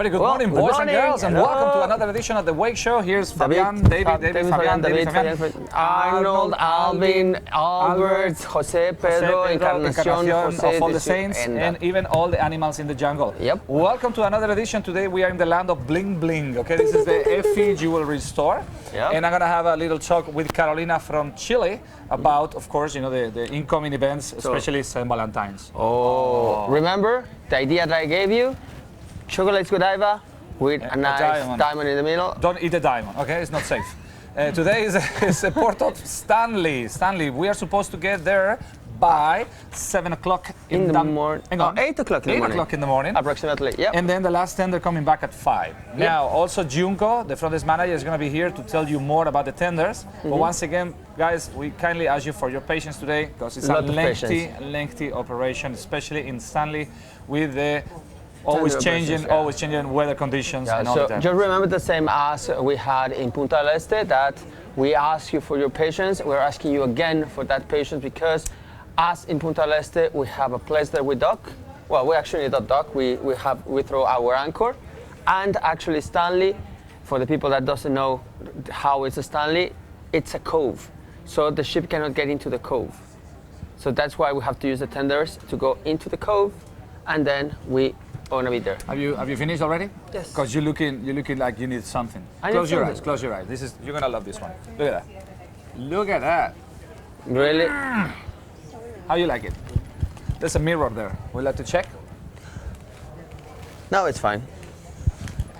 Very good morning, boys and girls, and welcome to another edition of the Wake Show. Here's Fabian, David, Fabian, Arnold, Alvin, Albert, Jose, Pedro, Encarnacion, of all the saints, and even all the animals in the jungle. Yep. Welcome to another edition. Today we are in the land of bling bling. Okay, this is the Effie Jewelry Store, and I'm gonna have a little talk with Carolina from Chile about, of course, you know, the incoming events, especially St. Valentine's. Oh, remember the idea that I gave you? Chocolates Godiva with a nice diamond in the middle. Don't eat the diamond, okay? It's not safe. Today is a port of Stanley. Stanley, we are supposed to get there by 7 o'clock in the morning. 8 o'clock in the morning. 8 o'clock in the morning. Approximately, yeah. And then the last tender coming back at 5. Yep. Now, also Junko, the front desk manager, is going to be here to tell you more about the tenders. But once again, guys, we kindly ask you for your patience today, because it's a lengthy operation, especially in Stanley with the always changing weather conditions and all that. Just remember the same as we had in Punta del Este, that we ask you for your patience. We're asking you again for that patience, because as in Punta del Este, we have a place that we dock. Well, we actually don't dock. We throw our anchor, and actually Stanley, for the people that doesn't know how it's a Stanley, it's a cove, so the ship cannot get into the cove. So that's why we have to use the tenders to go into the cove, and then we gonna be there. Have you finished already? Yes. Because you're looking like you need something. Close your eyes. Close your eyes. You're gonna love this one. Look at that. Look at that. Really? How you like it? There's a mirror there. We'll have to check. No, it's fine.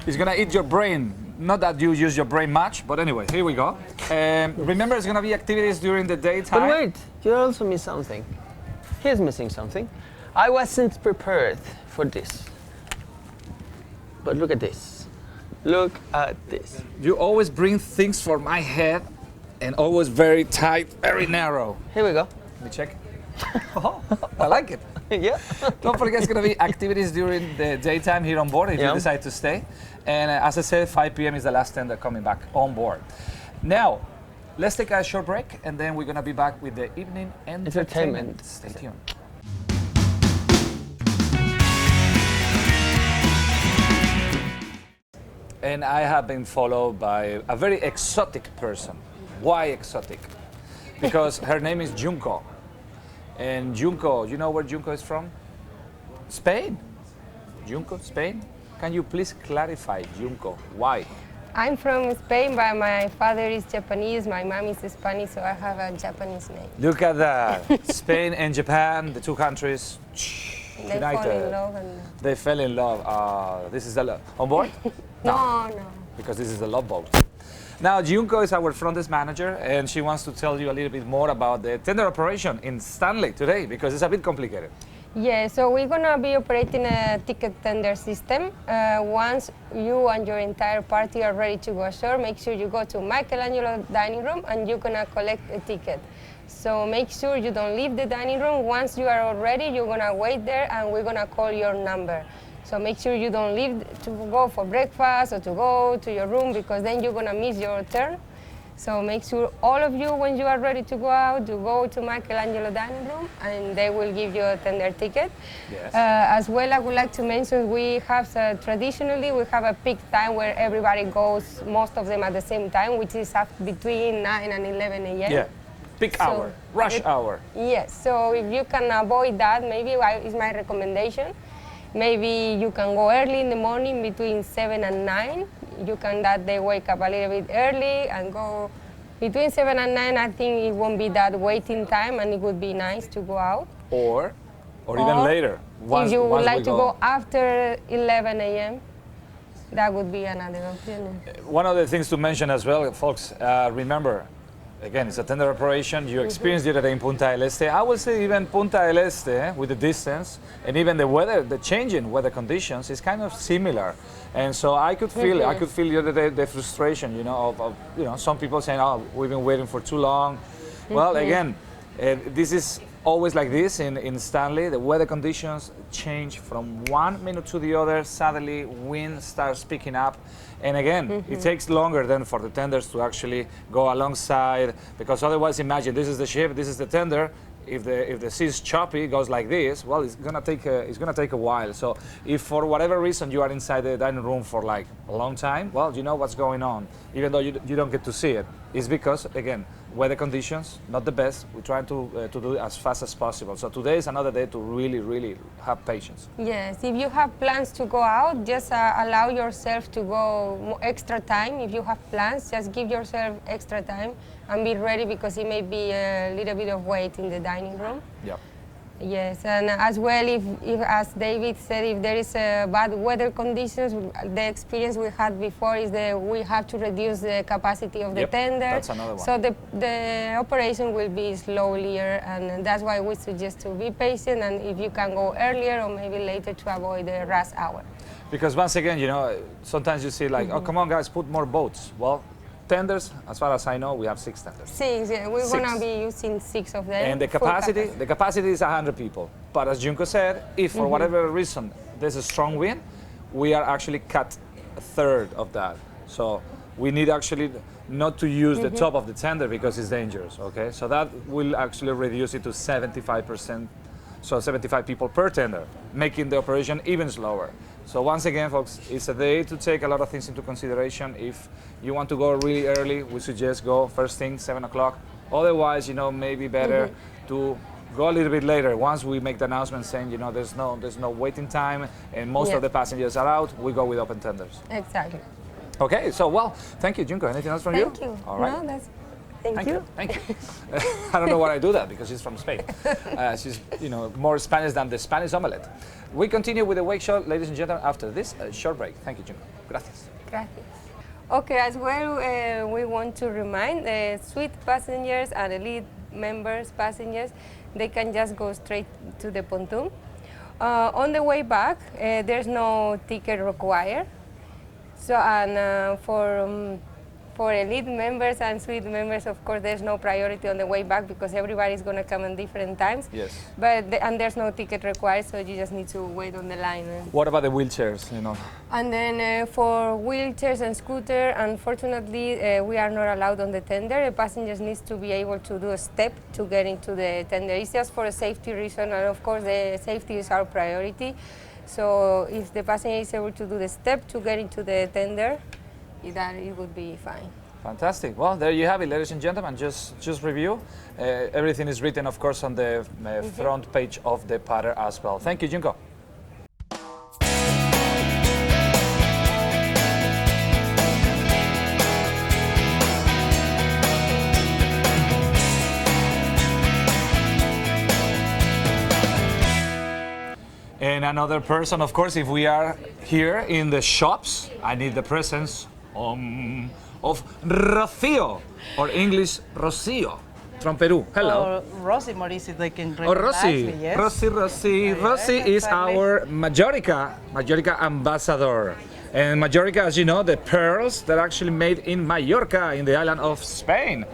It's gonna eat your brain. Not that you use your brain much, but anyway, here we go. Remember, it's gonna be activities during the daytime. But wait, you also miss something. He's missing something. I wasn't prepared for this. But look at this. Look at this. You always bring things for my head, and always very tight, very narrow. Here we go. Let me check. Oh, I like it. Yeah. Don't forget, it's going to be activities during the daytime here on board if you decide to stay. And as I said, 5 p.m. is the last tender coming back on board. Now, let's take a short break, and then we're going to be back with the evening entertainment. Stay tuned. And I have been followed by a very exotic person. Why exotic? Because her name is Junko. And Junko, you know where Junko is from? Spain. Junko, Spain? Can you please clarify, Junko, why? I'm from Spain, but my father is Japanese, my mom is Spanish, so I have a Japanese name. Look at that. Spain and Japan, the two countries united. They fell in love. They fell in love. This is the love. On board? No. Because this is the love boat. Now, Junko is our front desk manager, and she wants to tell you a little bit more about the tender operation in Stanley today, because it's a bit complicated. Yeah, so we're going to be operating a ticket tender system. Once you and your entire party are ready to go ashore, make sure you go to Michelangelo dining room and you're going to collect a ticket. So make sure you don't leave the dining room. Once you are all ready, you're going to wait there and we're going to call your number. So make sure you don't leave to go for breakfast or to go to your room, because then you're going to miss your turn. So make sure all of you, when you are ready to go out, you go to Michelangelo dining room and they will give you a tender ticket. Yes. As well, I would like to mention we have traditionally we have a peak time where everybody goes, most of them at the same time, which is between 9 and 11 a.m. Yeah, peak hour, rush hour. Yes, so if you can avoid that, maybe is my recommendation. Maybe you can go early in the morning between 7 and 9. You can that day wake up a little bit early and go between 7 and 9. I think it won't be that waiting time and it would be nice to go out. Or even later. If you would like to go after 11 a.m., that would be another option. One of the things to mention as well, folks, remember, again, it's a tender operation. You experienced it in Punta del Este. I would say even Punta del Este, with the distance and even the weather, the changing weather conditions, is kind of similar. And so I could feel it. I could feel the other day the frustration, you know, of some people saying, "Oh, we've been waiting for too long." Well, again, this is always like this in Stanley. The weather conditions change from 1 minute to the other. Suddenly, wind starts picking up. And again, it takes longer than for the tenders to actually go alongside, because otherwise, imagine, this is the ship, this is the tender. if the sea is choppy, it goes like this. Well, it's gonna take a while. So if for whatever reason you are inside the dining room for like a long time, well, you know what's going on, even though you don't get to see it. It's because, again, weather conditions not the best. We're trying to do it as fast as possible. So today is another day to really have patience. Yes, if you have plans to go out, just allow yourself to go extra time. If you have plans, just give yourself extra time and be ready, because it may be a little bit of wait in the dining room. Yeah. Yes, and as well, if as David said, if there is bad weather conditions, the experience we had before is that we have to reduce the capacity of the tender. That's another one. So the operation will be slower, and that's why we suggest to be patient, and if you can go earlier or maybe later to avoid the rush hour. Because once again, you know, sometimes you see like, oh, come on guys, put more boats. Well, tenders, as far as I know, we have 6 tenders. 6, yeah, we're going to be using 6 of them. And the capacity is 100 people. But as Junko said, if for whatever reason there's a strong wind, we are actually cut a third of that. So we need actually not to use the top of the tender because it's dangerous, okay? So that will actually reduce it to 75%, so 75 people per tender, making the operation even slower. So once again, folks, it's a day to take a lot of things into consideration. If you want to go really early, we suggest go first thing, 7 o'clock. Otherwise, you know, maybe better to go a little bit later. Once we make the announcement saying, you know, there's no waiting time and most of the passengers are out, we go with open tenders. Exactly. Okay, so well, thank you, Junko. Anything else from you? Thank you. All right. No, that's, thank you. Thank you. I don't know why I do that because she's from Spain. She's, you know, more Spanish than the Spanish omelette. We continue with the wake show, ladies and gentlemen, after this short break. Thank you, Junko. Gracias. Gracias. Okay, as well, we want to remind the suite passengers and elite members passengers, they can just go straight to the pontoon. On the way back, there's no ticket required. So, and for elite members and suite members, of course, there's no priority on the way back because everybody's going to come at different times. Yes. But and there's no ticket required, so you just need to wait on the line. What about the wheelchairs? You know. And then for wheelchairs and scooter, unfortunately, we are not allowed on the tender. The passengers need to be able to do a step to get into the tender. It's just for a safety reason, and of course, the safety is our priority. So if the passenger is able to do the step to get into the tender, that it would be fine. Fantastic. Well, there you have it, ladies and gentlemen. Just review. Everything is written, of course, on the front page of the pattern as well. Thank you, Junko. And another person, of course, if we are here in the shops, I need the presence of Rocío, or English Rocío, from Peru. Hello. Or Rosy Maurice, they can Oh, recognize Rosy. me, yes. Rosy. Rosy is exactly. our Majorca ambassador. And Majorca, as you know, the pearls that are actually made in Mallorca, in the island of Spain.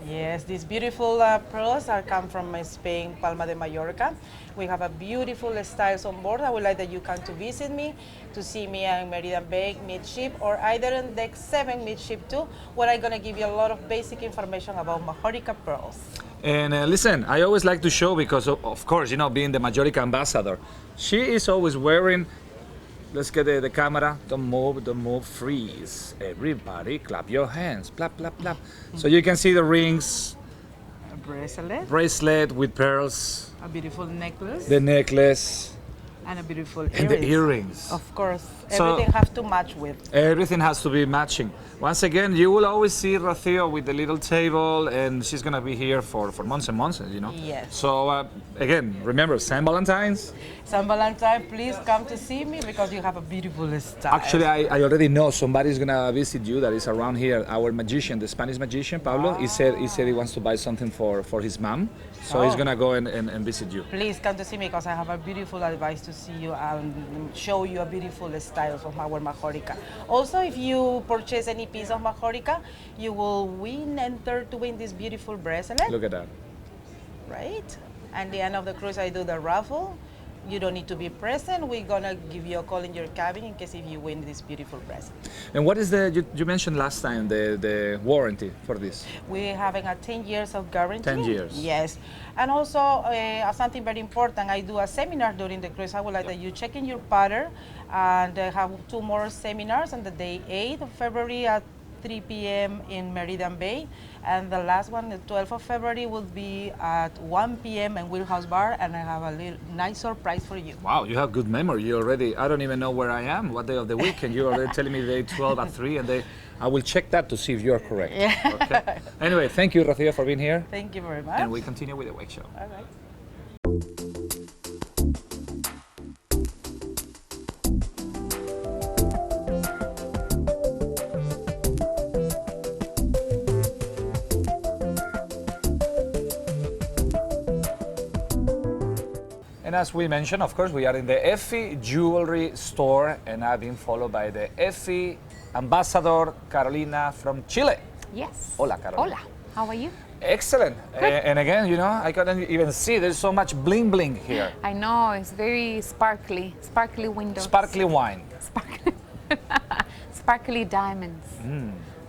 Yes, these beautiful pearls are come from Spain, Palma de Mallorca. We have a beautiful styles on board. I would like that you come to visit me, to see me in Meridian Bay midship, or either in deck 7 midship too, where I'm gonna give you a lot of basic information about Majorca pearls. And listen, I always like to show because, of course, you know, being the Majorca ambassador, she is always wearing, let's get the camera, don't move, freeze. Everybody clap your hands, clap, clap, clap. So you can see the rings, A bracelet with pearls, a beautiful necklace, the necklace, and a beautiful and the earrings. Of course, So- everything has to match with. Everything has to be matching. Once again, you will always see Rocío with the little table, and she's gonna be here for months and months, you know. Yes. So again, remember, St. Valentine's. San Valentine, please come to see me because you have a beautiful style. Actually, I already know somebody's gonna visit you that is around here. Our magician, the Spanish magician, Pablo, he said he wants to buy something for his mom, so he's gonna go and visit you. Please come to see me because I have a beautiful advice to see you and show you a beautiful style of our Majorca. Also, if you purchase any piece of Majorca, you will enter to win this beautiful bracelet, Look at that. right? And the end of the cruise, I do the raffle you don't need to be present. We're gonna give you a call in your cabin in case if you win this beautiful present. And what is you mentioned last time, the warranty for this? We're having a 10 years of guarantee. 10 years. Yes. And also, something very important, I do a seminar during the cruise. I would like that you check in your pattern, and have 2 more seminars on the day 8th of February at 3 p.m. in Meridian Bay. And the last one, the 12th of February, will be at 1 p.m. in Wheelhouse Bar, and I have a little nice surprise for you. Wow, you have good memory. You already, I don't even know where I am, what day of the week, and you're already telling me day 12 at 3, and I will check that to see if you're correct. Yeah. Okay. Anyway, thank you, Rocío, for being here. Thank you very much. And we continue with the wake show. All right. And as we mentioned, of course, we are in the Effie Jewelry Store, and I've been followed by the Effie Ambassador Carolina from Chile. Yes. Hola, Carolina. Hola. How are you? Excellent. And again, I couldn't even see, there's so much bling bling here. I know, it's very sparkly windows. Sparkly wine. Sparkly diamonds.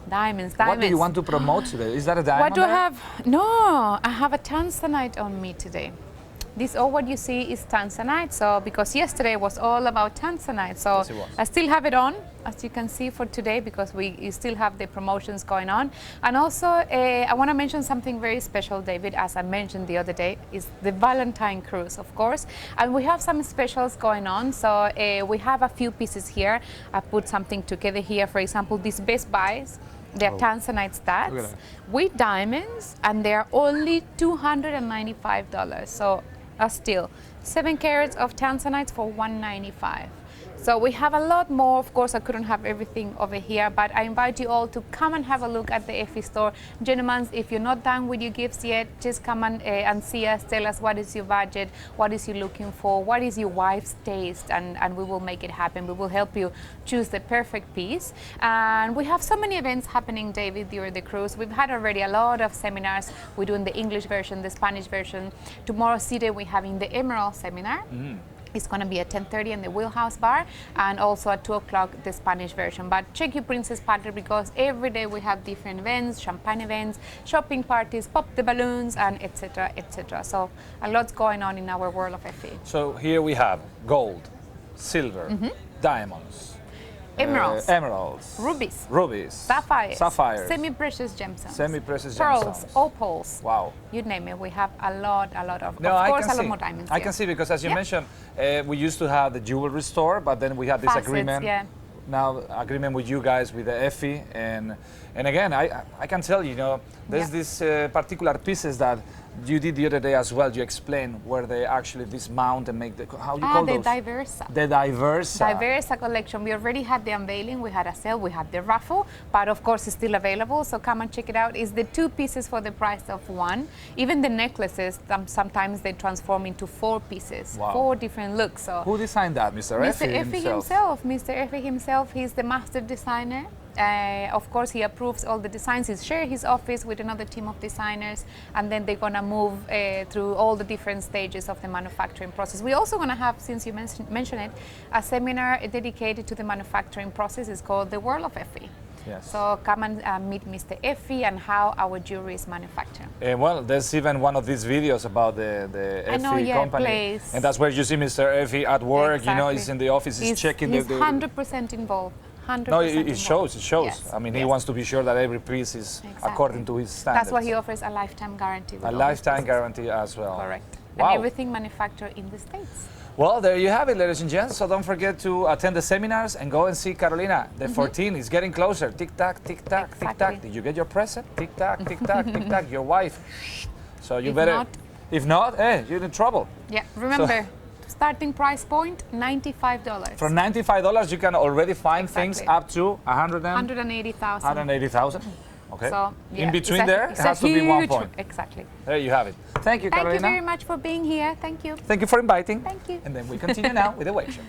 Diamonds. What do you want to promote today? Is that a diamond? What do I there? have? No, I have a tanzanite on me today. This all what you see is tanzanite. So because yesterday was all about tanzanite, so Yes, it was. I still have it on, as you can see for today, because we still have the promotions going on. And also, I want to mention something very special, David. As I mentioned the other day, is the Valentine cruise, of course, and we have some specials going on. So we have a few pieces here. I put something together here. For example, these Best Buys. They're tanzanite studs Look at that. with diamonds, and they're only $295. So still 7 carats of tanzanites for $195. So we have a lot more. Of course, I couldn't have everything over here, but I invite you all to come and have a look at the Effie store. Gentlemen, if you're not done with your gifts yet, just come and see us. Tell us what is your budget, what is you looking for, what is your wife's taste, and we will make it happen. We will help you choose the perfect piece. And we have so many events happening, David, during the cruise. We've had already a lot of seminars. We're doing the English version, the Spanish version. Tomorrow, City, we're having the Emerald seminar. It's going to be at 10:30 in the Wheelhouse Bar, and also at 2 o'clock the Spanish version. But check your Princess Pattern, because every day we have different events, champagne events, shopping parties, pop the balloons, and etc., etc. So a lot's going on in our world of Effie. So here we have gold, silver, diamonds, Emeralds, emeralds, rubies, sapphires, semi-precious gemstones, semi-precious pearls, gemstones. opals. Wow. You name it. We have a lot of. No, of I course, can a lot see. more diamonds. I can see, because as you mentioned, we used to have the jewelry store, but then we had this Facets, agreement. yeah. Now agreement with you guys, with the Effie, and again, I can tell you, there's these particular pieces that you did the other day as well. You explained where they actually dismount and make the, how you call the those? Diversa. The Diversa. Diversa collection. We already had the unveiling, we had a sale, we had the raffle, but of course it's still available, so come and check it out. It's the 2 pieces for the price of 1. Even the necklaces, sometimes they transform into 4 pieces, Wow. 4 different looks. So Who designed that, Mr. Effie himself? Mr. Effie himself, he's the master designer. Of course, he approves all the designs. He shares his office with another team of designers, and then they're gonna move through all the different stages of the manufacturing process. We're also gonna have, since you mentioned it, a seminar dedicated to the manufacturing process. It's called The World of Effie. Yes. So come and meet Mr. Effie and how our jewelry is manufactured. Well, there's even one of these videos about the I know, Effie yeah, company, please. and that's where you see Mr. Effie at work. Exactly. He's in the office, he's checking he's the 100% involved. 100% No, it involved. shows. It shows. Yes, I mean, he yes. wants to be sure that every piece is Exactly. according to his standards. That's why he offers a lifetime guarantee. with A all his lifetime pieces. guarantee as well. Correct. Wow. And everything manufactured in the States. Well, there you have it, ladies and gents. So don't forget to attend the seminars and go and see Carolina. The 14 is getting closer. Tick tack, tick tack, tick tack. Exactly. Did you get your present? Tick tack, tick tack, tick tack. Your wife. So you If better. not- If not, you're in trouble. Yeah, remember, starting price point, $95. For $95, you can already find things Exactly. up to 180,000. 180,000. Okay. So, yeah, in between it's a- there, it it's a has to be 1 huge- point. Exactly. There you have it. Thank you, Thank Carolina. you very much for being here. Thank you. Thank you for inviting. Thank you. And then we continue now with the Wake Show.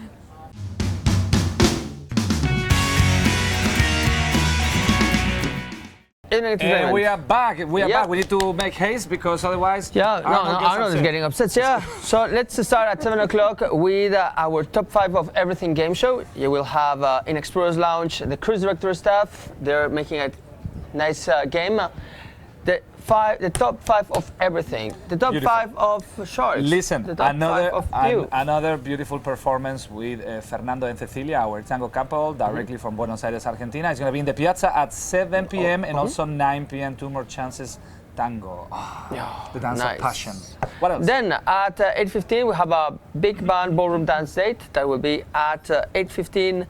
entertainment. We are back. We are Yeah. back. We need to make haste because otherwise. Yeah, Arnold is upset. getting upset. Yeah. So let's start at 7 o'clock with our top 5 of everything game show. You will have in Explorers Lounge the cruise director staff. They're making a nice game. The top 5 of everything. The top Beautiful. 5 of shorts. Listen, the top 5 of you. another beautiful performance with Fernando and Cecilia, our tango couple, directly from Buenos Aires, Argentina. It's going to be in the Piazza at 7 p.m. and also 9 p.m. 2 more chances. Tango, the dance nice. of passion. What else? Then at 8:15 we have a big band ballroom dance date that will be at 8:15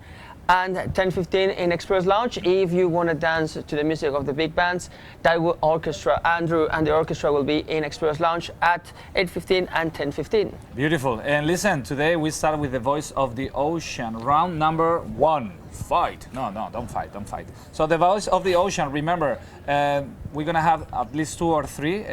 and 10:15 in Express Lounge. If you want to dance to the music of the big bands, that will orchestra, Andrew and the orchestra will be in Express Lounge at 8:15 and 10:15. Beautiful. And listen, today we start with the voice of the ocean, round number 1. Fight. No, don't fight. So the voice of the ocean, remember, we're going to have at least 2 or 3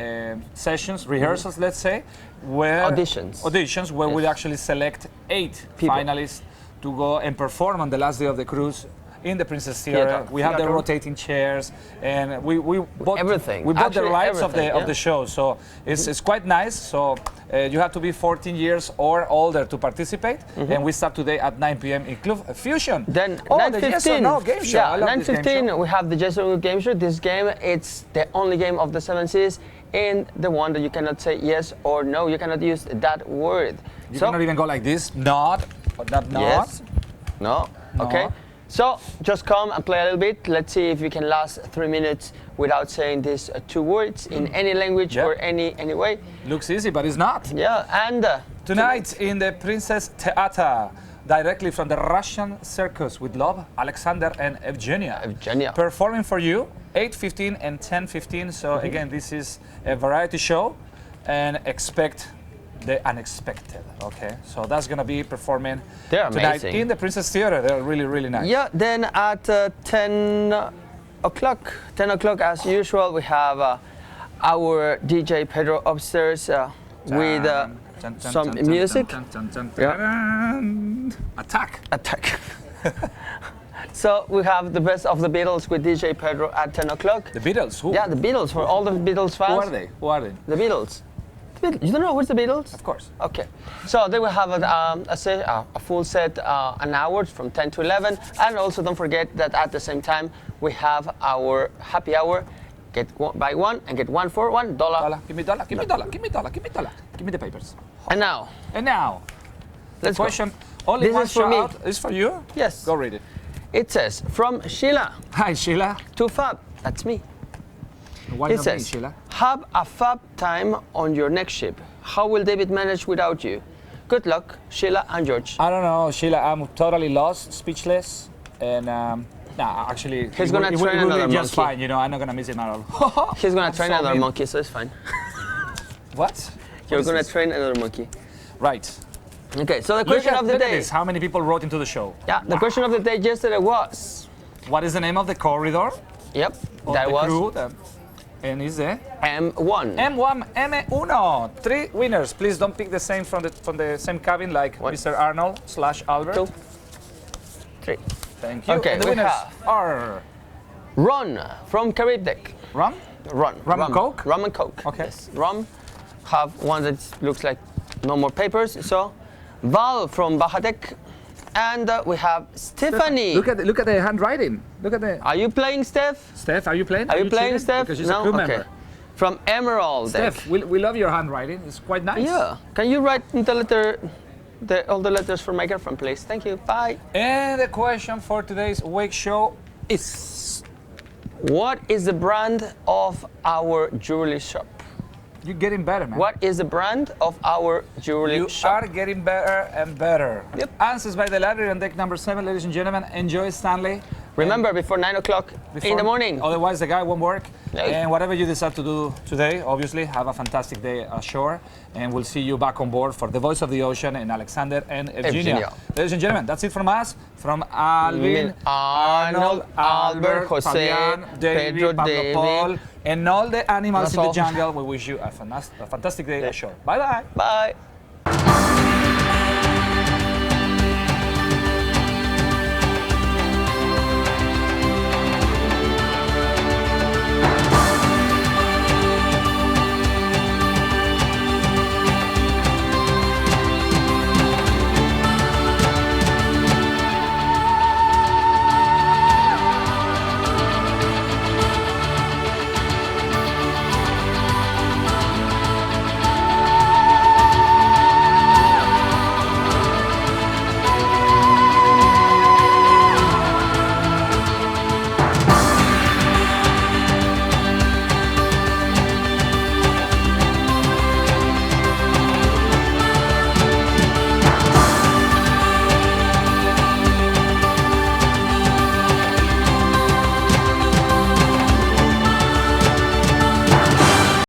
sessions, rehearsals, let's say, where auditions where we actually select 8 people. Finalists to go and perform on the last day of the cruise in the Princess Theater. We have the rotating chairs, and we bought everything. We bought Actually, the rights everything, of the show, so it's quite nice. So you have to be 14 years or older to participate, and we start today at 9 p.m. in Club Fusion. Then the 9:15, yes or no game show. I love this game 9:15 show. we have the Yes or No game show. This game, it's the only game of the 7 seas and the one that you cannot say yes or no. You cannot use that word. You cannot even go like this. Not. Yes. No. Okay. So just come and play a little bit. Let's see if you can last 3 minutes without saying these 2 words in any language or any way. Looks easy, but it's not. Yeah, and Tonight in the Princess Theater, directly from the Russian Circus with love, Alexander and Evgenia. Performing for you 8:15 and 10:15. So again, this is a variety show, and expect the unexpected. Okay, so that's gonna be performing They're tonight amazing. in the Princess Theater. They're really nice. Yeah, then at 10 o'clock, as usual, we have our DJ Pedro upstairs with some music. Attack. So we have the best of the Beatles with DJ Pedro at 10 o'clock. The Beatles. Who? Yeah, the Beatles, for all the Beatles fans. Who are they? The Beatles. You don't know who's the Beatles? Of course. Okay. So they will have a full set, an hour from 10 to 11. And also don't forget that at the same time, we have our happy hour. Get buy one and get one for $1. Give me dollar. Give me the papers. And now. The Let's question, only This one is for me. shout out is for you? Yes. Go read it. It says, from Sheila Hi, Sheila. to Fab. That's me. Why It not me, says, Sheila? have a fab time on your next ship. How will David manage without you? Good luck, Sheila and George. I don't know, Sheila. I'm totally lost, speechless, and actually, He's gonna it train will another be just monkey. fine. You know, I'm not gonna miss it at all. He's gonna train so another mean. monkey, so it's fine. What? You're What is gonna this? train another monkey. Right. Okay, so the question of the Look at day. this. How many people wrote into the show? Yeah, the question of the day yesterday was. What is the name of the corridor? Yep, Of that the was crew? And is there? M1. M1, M1. 3 winners. Please don't pick the same from the same cabin like One. Mr. Arnold / Albert. 2, 3. Thank you. Okay, and the we winners have- are Ron from Caribbean. Rum. Rum and Coke? Rum and Coke. Okay. Yes. Rum have one that looks like no more papers. So Val from Bajatec. And we have Stephanie. Look at the handwriting. Look at the. Are you playing, Steph? Steph, are you playing? Are you playing, cheating? Steph? Because she's no? a crew Okay. member. From Emerald. Steph, we love your handwriting. It's quite nice. Yeah. Can you write the letter, all the letters for my girlfriend, please? Thank you. Bye. And the question for today's wake show is: What is the brand of our jewelry shop? you're getting better, man. What is the brand of our jewelry You shop? are getting better and better. Yep. Answers by the library on deck number 7, ladies and gentlemen. Enjoy, Stanley. Remember, before 9 o'clock in the morning. Otherwise, the guy won't work. Hey. And whatever you decide to do today, obviously, have a fantastic day ashore. And we'll see you back on board for The Voice of the Ocean and Alexander and Evgenia. Ladies and gentlemen, that's it from us. From Alvin, Arnold, Albert, Jose, Fabian, David, Pedro, Pablo, David. Paul, and all the animals That's in the all. jungle. We wish you a fantastic day ashore. Bye-bye. Bye.